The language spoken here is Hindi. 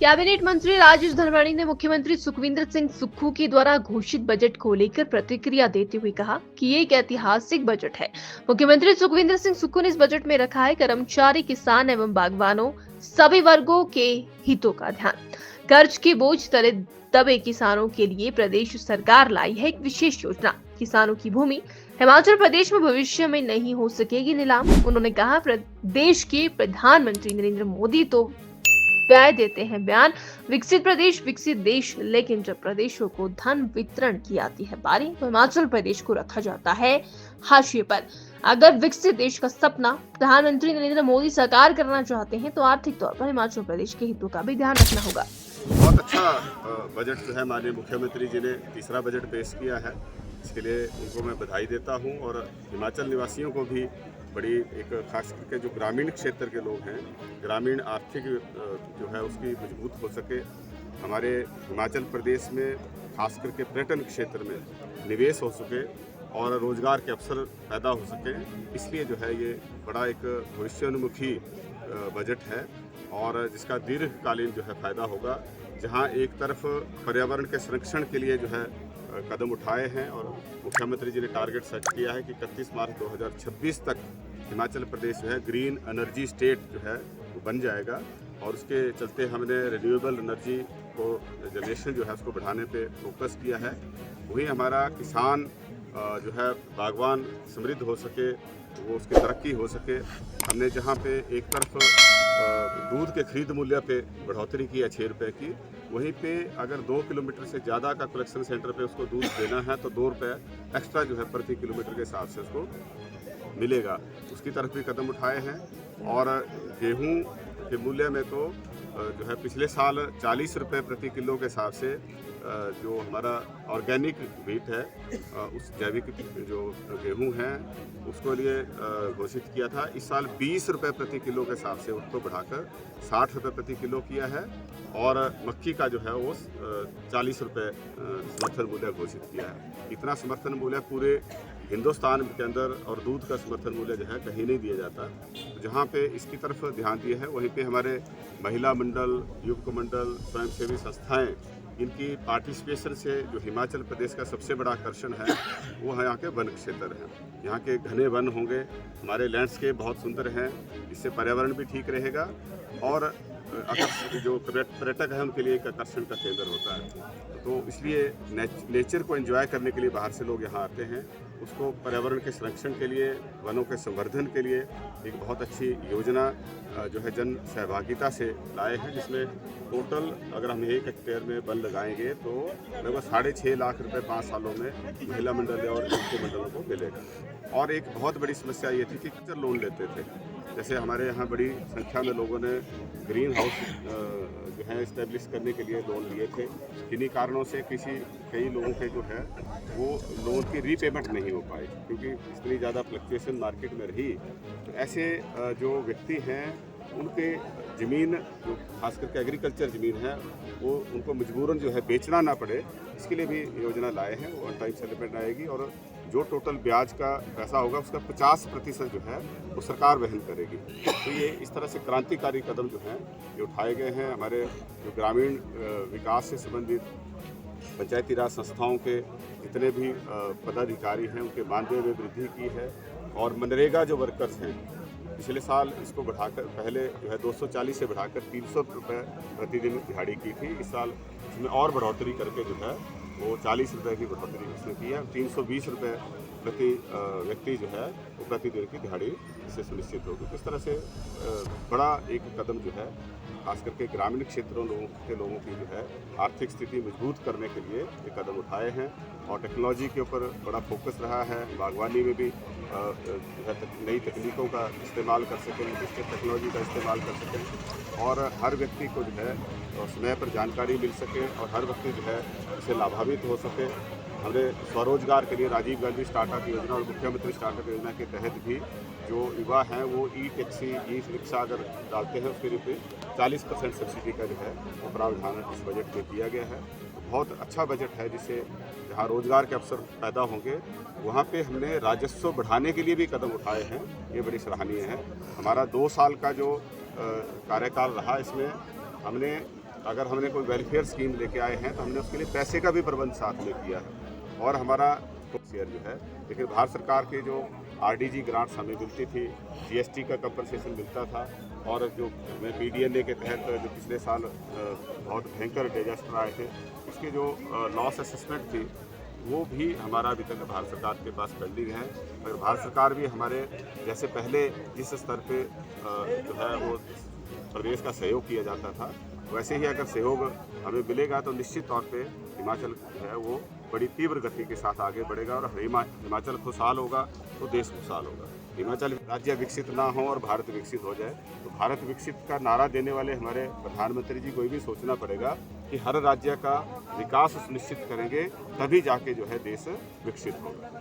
कैबिनेट मंत्री राजेश धर्माणी ने मुख्यमंत्री सुखविंदर सिंह सुक्खू के द्वारा घोषित बजट को लेकर प्रतिक्रिया देते हुए कहा कि ये एक ऐतिहासिक बजट है। मुख्यमंत्री सुखविंदर सिंह सुक्खू ने इस बजट में रखा है कर्मचारी, किसान एवं बागवानों सभी वर्गों के हितों का ध्यान। कर्ज के बोझ तले दबे किसानों के लिए प्रदेश सरकार लाई है एक विशेष योजना। किसानों की भूमि हिमाचल प्रदेश में भविष्य में नहीं हो सकेगी नीलाम। उन्होंने कहा, प्रदेश के प्रधानमंत्री नरेंद्र मोदी तो व्यय देते हैं बयान, विकसित प्रदेश विकसित देश, लेकिन जब प्रदेशों को धन वितरण की आती है बारी तो हिमाचल प्रदेश को रखा जाता है हाशिए पर। अगर विकसित देश का सपना प्रधानमंत्री नरेंद्र मोदी साकार करना चाहते हैं तो आर्थिक तौर पर हिमाचल प्रदेश के हितों का भी ध्यान रखना होगा। बहुत अच्छा बजट जो है माननीय मुख्यमंत्री जी ने तीसरा बजट पेश किया है, इसके लिए उनको मैं बधाई देता हूं। और हिमाचल निवासियों को भी बड़ी एक खास करके जो ग्रामीण क्षेत्र के लोग हैं, ग्रामीण आर्थिक जो है उसकी मजबूत हो सके, हमारे हिमाचल प्रदेश में खास करके पर्यटन क्षेत्र में निवेश हो सके और रोजगार के अवसर पैदा हो सके, इसलिए जो है ये बड़ा एक भविष्योन्मुखी बजट है और जिसका दीर्घकालीन जो है फायदा होगा। जहां एक तरफ पर्यावरण के संरक्षण के लिए जो है कदम उठाए हैं और मुख्यमंत्री जी ने टारगेट सेट किया है कि 31 मार्च 2026 तक हिमाचल प्रदेश जो है ग्रीन एनर्जी स्टेट जो है वो बन जाएगा और उसके चलते हमने रिन्यूएबल एनर्जी को जनरेशन जो है उसको बढ़ाने पे फोकस किया है। वहीं हमारा किसान जो है बागवान समृद्ध हो सके, वो उसकी तरक्की हो सके। हमने जहाँ पे एक तरफ दूध के खरीद मूल्य पे बढ़ोतरी की है 6 रुपये की, वहीं पे अगर 2 किलोमीटर से ज़्यादा का कलेक्शन सेंटर पे उसको दूध देना है तो 2 रुपये एक्स्ट्रा जो है प्रति किलोमीटर के हिसाब से उसको मिलेगा, उसकी तरफ भी कदम उठाए हैं। और गेहूं के मूल्य में तो जो है पिछले साल 40 रुपये प्रति किलो के हिसाब से जो हमारा ऑर्गेनिक व्हीट है, उस जैविक जो गेहूं है उसको लिए घोषित किया था। इस साल 20 रुपये प्रति किलो के हिसाब से उसको बढ़ाकर 60 रुपये प्रति किलो किया है और मक्की का जो है वो 40 रुपये समर्थन मूल्य घोषित किया है। इतना समर्थन मूल्य पूरे हिंदुस्तान के अंदर और दूध का समर्थन मूल्य जो है कहीं नहीं दिया जाता। तो जहाँ पे इसकी तरफ ध्यान दिया है वहीं पे हमारे महिला मंडल, युवक मंडल, स्वयंसेवी संस्थाएं, इनकी पार्टिसिपेशन से जो हिमाचल प्रदेश का सबसे बड़ा आकर्षण है वो है यहाँ के वन क्षेत्र हैं। यहाँ के घने वन होंगे, हमारे लैंडस्केप बहुत सुंदर हैं, इससे पर्यावरण भी ठीक रहेगा और जो पर्यटक हैं उनके लिए एक आकर्षण का केंद्र होता है। तो इसलिए नेचर को एंजॉय करने के लिए बाहर से लोग यहाँ आते हैं, उसको पर्यावरण के संरक्षण के लिए, वनों के संवर्धन के लिए एक बहुत अच्छी योजना जो है जन सहभागिता से लाए हैं, जिसमें टोटल अगर हम 1 हेक्टेयर में वन लगाएंगे तो लगभग 6.5 लाख रुपए 5 सालों में महिला मंडल और युवक मंडलों को मिलेगा। और एक बहुत बड़ी समस्या ये थी कि लोन लेते थे, जैसे हमारे यहाँ बड़ी संख्या में लोगों ने ग्रीन हाउस जो है इस्टेब्लिश करने के लिए लोन लिए थे। किन्हीं कारणों से कई लोगों के जो है वो लोन की रीपेमेंट नहीं हो पाई क्योंकि इतनी ज़्यादा फ्लक्चुएशन मार्केट में रही। तो ऐसे जो व्यक्ति हैं उनके ज़मीन जो खास करके एग्रीकल्चर ज़मीन है वो उनको मजबूरन जो है बेचना ना पड़े, इसके लिए भी योजना लाए हैं। वो वन टाइम सेटलमेंट आएगी और जो टोटल ब्याज का पैसा होगा उसका 50% जो है वो सरकार वहन करेगी। तो ये इस तरह से क्रांतिकारी कदम जो हैं ये उठाए गए हैं। हमारे जो ग्रामीण विकास से संबंधित पंचायती राज संस्थाओं के जितने भी पदाधिकारी हैं उनके मानदेय में वृद्धि की है और मनरेगा जो वर्कर्स हैं पिछले साल इसको बढ़ाकर पहले जो है 240 से बढ़ाकर 300 रुपये प्रतिदिन दिहाड़ी की थी। इस साल इसमें और बढ़ोतरी करके जो है वो 40 रुपये की बढ़ोतरी इसमें की है। 320 रुपये प्रति व्यक्ति जो है वो प्रतिदिन की दिहाड़ी इससे सुनिश्चित होगी। तो इस तरह से बड़ा एक कदम जो है खास करके ग्रामीण क्षेत्रों के लोगों की जो है आर्थिक स्थिति मजबूत करने के लिए ये कदम उठाए हैं और टेक्नोलॉजी के ऊपर बड़ा फोकस रहा है। बागवानी में भी जो है नई तकनीकों का इस्तेमाल कर सकें, डिजिटल टेक्नोलॉजी का इस्तेमाल कर सकें और हर व्यक्ति को जो है समय पर जानकारी मिल सके और हर व्यक्ति जो है इससे लाभान्वित हो सके। हमने स्वरोजगार के लिए राजीव गांधी स्टार्टअप योजना और मुख्यमंत्री स्टार्टअप योजना के तहत भी जो युवा हैं वो ई टैक्सी, ई रिक्शा अगर डालते हैं उसके लिए 40% सब्सिडी का जो है वो प्रावधान इस बजट में किया गया है। बहुत अच्छा बजट है जिससे जहाँ रोजगार के अवसर पैदा होंगे वहाँ पे हमने राजस्व बढ़ाने के लिए भी कदम उठाए हैं, ये बड़ी सराहनीय है। हमारा 2 साल का जो कार्यकाल रहा इसमें हमने अगर हमने कोई वेलफेयर स्कीम लेके आए हैं तो हमने उसके लिए पैसे का भी प्रबंध साथ में किया है और हमारा शेयर जो है, लेकिन भारत सरकार के जो आरडीजी ग्रांट्स हमें मिलती थी, जीएसटी का कंपनसेशन मिलता था और जो पीडीएनए के तहत जो पिछले साल बहुत भयंकर डिजास्टर आए थे उसके जो लॉस असेसमेंट थी वो भी हमारा अभी तक भारत सरकार के पास पेंडिंग है। अगर भारत सरकार भी हमारे जैसे पहले जिस स्तर पे जो है वो प्रदेश का सहयोग किया जाता था वैसे ही अगर सहयोग हमें मिलेगा तो निश्चित तौर पे हिमाचल जो है वो बड़ी तीव्र गति के साथ आगे बढ़ेगा और हिमाचल खुशहाल होगा तो देश खुशहाल होगा। हिमाचल राज्य विकसित ना हो और भारत विकसित हो जाए तो भारत विकसित का नारा देने वाले हमारे प्रधानमंत्री जी को भी सोचना पड़ेगा कि हर राज्य का विकास सुनिश्चित करेंगे तभी जाके जो है देश विकसित होगा।